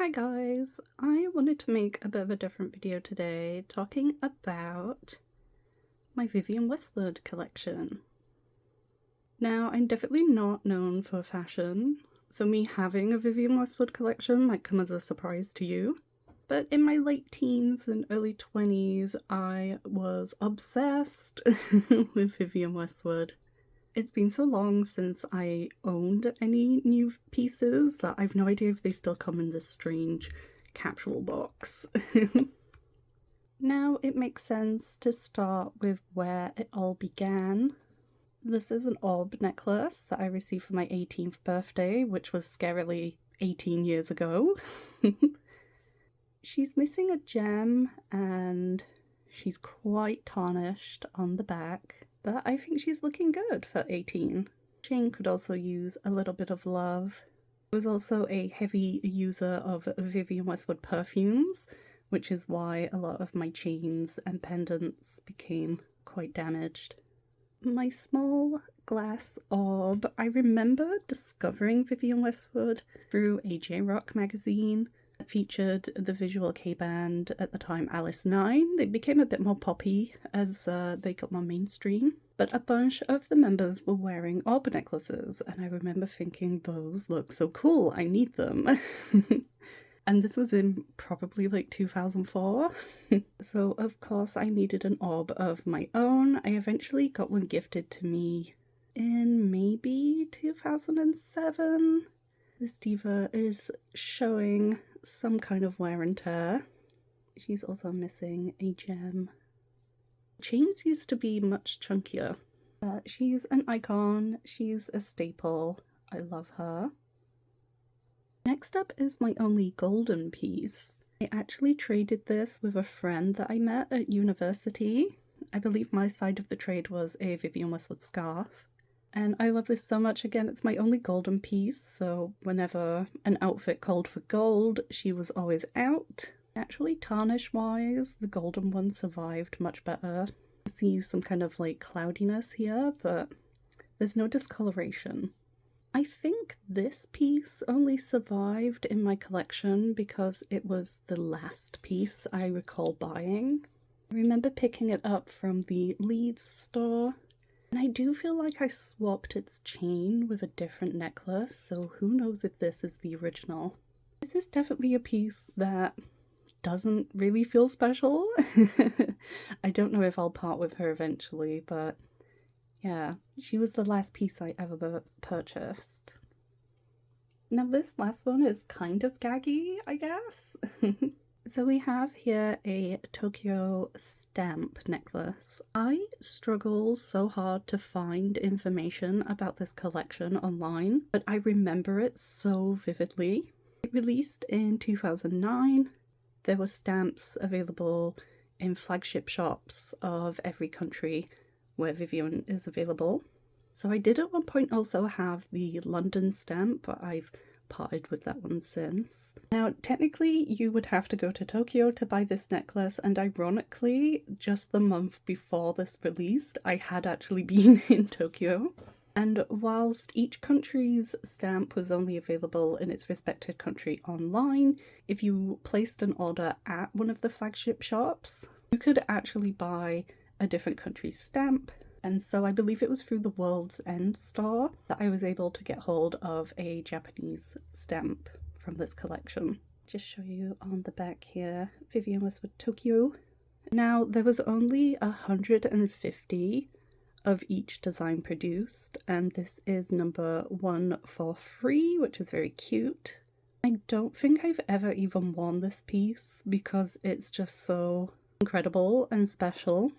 Hi guys, I wanted to make a bit of a different video today talking about my Vivienne Westwood collection. Now, I'm definitely not known for fashion, so me having a Vivienne Westwood collection might come as a surprise to you. But in my late teens and early 20s, I was obsessed with Vivienne Westwood. It's been so long since I owned any new pieces that I've no idea if they still come in this strange capsule box. Now it makes sense to start with where it all began. This is an orb necklace that I received for my 18th birthday, which was scarily 18 years ago. She's missing a gem and she's quite tarnished on the back. But I think she's looking good for 18. Chain could also use a little bit of love. I was also a heavy user of Vivienne Westwood perfumes, which is why a lot of my chains and pendants became quite damaged. My small glass orb, I remember discovering Vivienne Westwood through a J-Rock magazine. Featured the visual K-band at the time Alice 9. They became a bit more poppy as they got more mainstream, but a bunch of the members were wearing orb necklaces, and I remember thinking, those look so cool, I need them. And this was in probably like 2004. So of course I needed an orb of my own. I eventually got one gifted to me in maybe 2007. This diva is showing some kind of wear and tear. She's also missing a gem. Chains used to be much chunkier. She's an icon, she's a staple, I love her. Next up is my only golden piece. I actually traded this with a friend that I met at university. I believe my side of the trade was a Vivienne Westwood scarf. And I love this so much. Again, it's my only golden piece, so whenever an outfit called for gold, she was always out. Actually, tarnish-wise, the golden one survived much better. I see some kind of like cloudiness here, but there's no discoloration. I think this piece only survived in my collection because it was the last piece I recall buying. I remember picking it up from the Leeds store. And I do feel like I swapped its chain with a different necklace, so who knows if this is the original. This is definitely a piece that doesn't really feel special. I don't know if I'll part with her eventually, but yeah, she was the last piece I ever purchased. Now this last one is kind of gaggy, I guess. So we have here a Tokyo stamp necklace. I struggle so hard to find information about this collection online, but I remember it so vividly. It released in 2009. There were stamps available in flagship shops of every country where Vivienne is available. So I did at one point also have the London stamp, but I've parted with that one since. Now, technically, you would have to go to Tokyo to buy this necklace, and ironically, just the month before this released, I had actually been in Tokyo. And whilst each country's stamp was only available in its respected country online, if you placed an order at one of the flagship shops, you could actually buy a different country's stamp. And so I believe it was through the World's End store that I was able to get hold of a Japanese stamp from this collection. Just show you on the back here, Vivienne Westwood Tokyo. Now, there was only 150 of each design produced, and this is number 143, which is very cute. I don't think I've ever even worn this piece because it's just so incredible and special.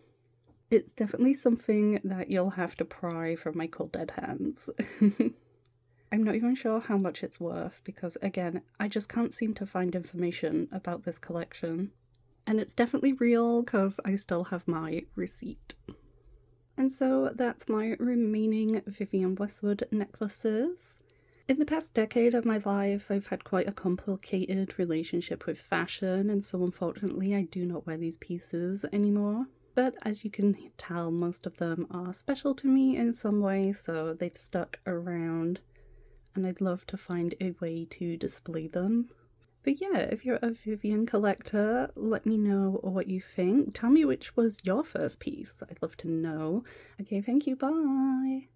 It's definitely something that you'll have to pry from my cold dead hands. I'm not even sure how much it's worth because, again, I just can't seem to find information about this collection. And it's definitely real because I still have my receipt. And so that's my remaining Vivienne Westwood necklaces. In the past decade of my life, I've had quite a complicated relationship with fashion, and so unfortunately I do not wear these pieces anymore. But as you can tell, most of them are special to me in some way, so they've stuck around, and I'd love to find a way to display them. But yeah, if you're a Vivienne collector, let me know what you think. Tell me which was your first piece. I'd love to know. Okay, thank you. Bye.